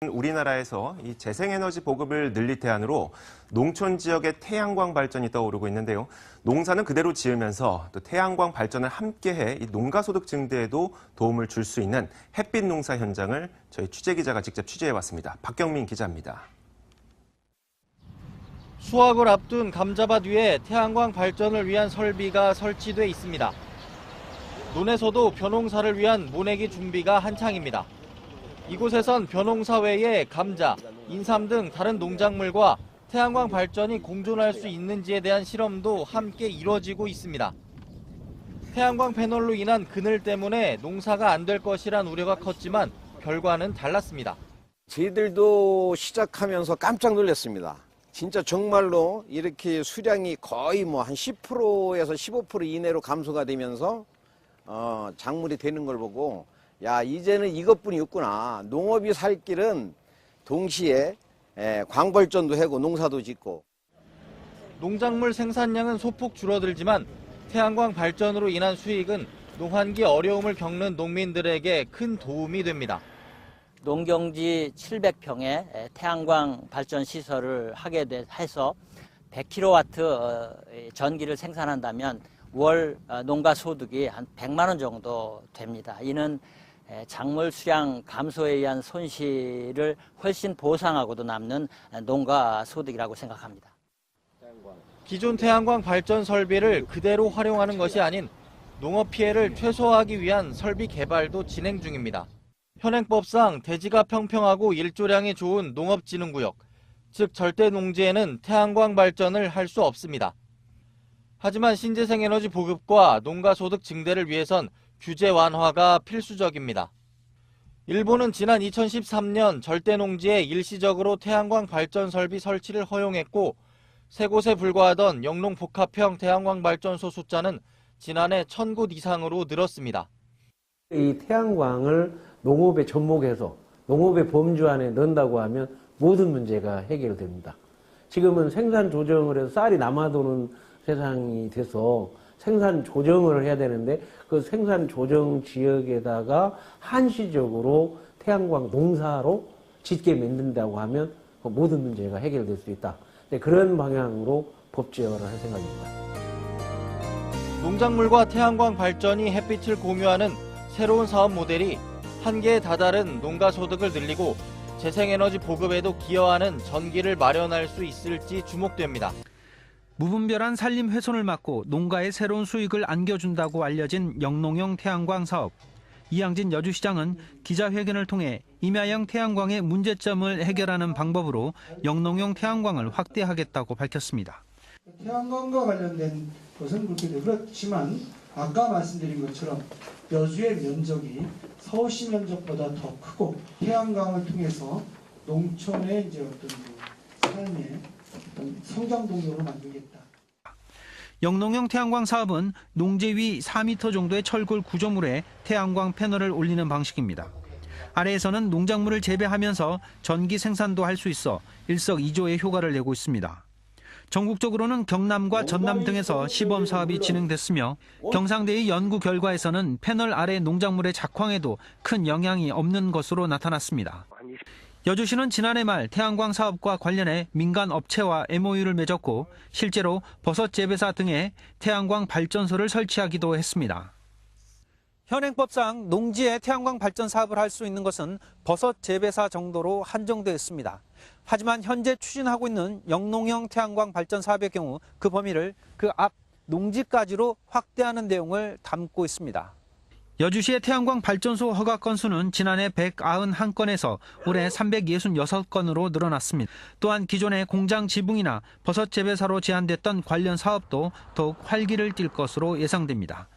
우리나라에서 이 재생에너지 보급을 늘릴 대안으로 농촌 지역의 태양광 발전이 떠오르고 있는데요. 농사는 그대로 지으면서 또 태양광 발전을 함께해 이 농가 소득 증대에도 도움을 줄 수 있는 햇빛 농사 현장을 저희 취재기자가 직접 취재해왔습니다. 박경민 기자입니다. 수확을 앞둔 감자밭 위에 태양광 발전을 위한 설비가 설치돼 있습니다. 논에서도 벼농사를 위한 모내기 준비가 한창입니다. 이곳에선 벼농사 외에 감자, 인삼 등 다른 농작물과 태양광 발전이 공존할 수 있는지에 대한 실험도 함께 이루어지고 있습니다. 태양광 패널로 인한 그늘 때문에 농사가 안 될 것이란 우려가 컸지만 결과는 달랐습니다. 저희들도 시작하면서 깜짝 놀랐습니다. 진짜 정말로 이렇게 수량이 거의 한 10%에서 15% 이내로 감소가 되면서 작물이 되는 걸 보고 야, 이제는 이것뿐이 없구나. 농업이 살 길은 동시에 광발전도 하고 농사도 짓고. 농작물 생산량은 소폭 줄어들지만 태양광 발전으로 인한 수익은 농한기 어려움을 겪는 농민들에게 큰 도움이 됩니다. 농경지 700평에 태양광 발전 시설을 하게 해서 100kW 전기를 생산한다면 월 농가 소득이 한 100만 원 정도 됩니다. 이는 작물 수량 감소에 의한 손실을 훨씬 보상하고도 남는 농가 소득이라고 생각합니다. 기존 태양광 발전 설비를 그대로 활용하는 것이 아닌 농업 피해를 최소화하기 위한 설비 개발도 진행 중입니다. 현행법상 대지가 평평하고 일조량이 좋은 농업진흥구역, 즉 절대 농지에는 태양광 발전을 할 수 없습니다. 하지만 신재생에너지 보급과 농가 소득 증대를 위해선 규제 완화가 필수적입니다. 일본은 지난 2013년 절대농지에 일시적으로 태양광 발전 설비 설치를 허용했고 3곳에 불과하던 영농복합형 태양광 발전소 숫자는 지난해 1000곳 이상으로 늘었습니다. 이 태양광을 농업에 접목해서 농업의 범주 안에 넣는다고 하면 모든 문제가 해결됩니다. 지금은 생산 조정을 해서 쌀이 남아도는 세상이 돼서 생산 조정을 해야 되는데 그 생산 조정 지역에다가 한시적으로 태양광 농사로 짓게 만든다고 하면 모든 문제가 해결될 수 있다. 그런 방향으로 법 제어를 할 생각입니다. 농작물과 태양광 발전이 햇빛을 공유하는 새로운 사업 모델이 한계에 다다른 농가 소득을 늘리고 재생에너지 보급에도 기여하는 전기를 마련할 수 있을지 주목됩니다. 무분별한 산림 훼손을 막고 농가에 새로운 수익을 안겨준다고 알려진 영농형 태양광 사업. 이양진 여주시장은 기자회견을 통해 임야형 태양광의 문제점을 해결하는 방법으로 영농형 태양광을 확대하겠다고 밝혔습니다. 태양광과 관련된 것은 그렇게 그렇지만 아까 말씀드린 것처럼 여주의 면적이 서울시 면적보다 더 크고 태양광을 통해서 농촌의 이제 어떤 삶의 어떤 성장 동력으로 만들겠다. 영농형 태양광 사업은 농지 위 4m 정도의 철골 구조물에 태양광 패널을 올리는 방식입니다. 아래에서는 농작물을 재배하면서 전기 생산도 할 수 있어 일석이조의 효과를 내고 있습니다. 전국적으로는 경남과 전남 등에서 시범 사업이 진행됐으며 경상대의 연구 결과에서는 패널 아래 농작물의 작황에도 큰 영향이 없는 것으로 나타났습니다. 여주시는 지난해 말 태양광 사업과 관련해 민간 업체와 MOU를 맺었고 실제로 버섯 재배사 등에 태양광 발전소를 설치하기도 했습니다. 현행법상 농지에 태양광 발전 사업을 할 수 있는 것은 버섯 재배사 정도로 한정되어 있습니다. 하지만 현재 추진하고 있는 영농형 태양광 발전 사업의 경우 그 범위를 그 앞 농지까지로 확대하는 내용을 담고 있습니다. 여주시의 태양광 발전소 허가 건수는 지난해 191건에서 올해 366건으로 늘어났습니다. 또한 기존의 공장 지붕이나 버섯 재배사로 제한됐던 관련 사업도 더욱 활기를 띨 것으로 예상됩니다.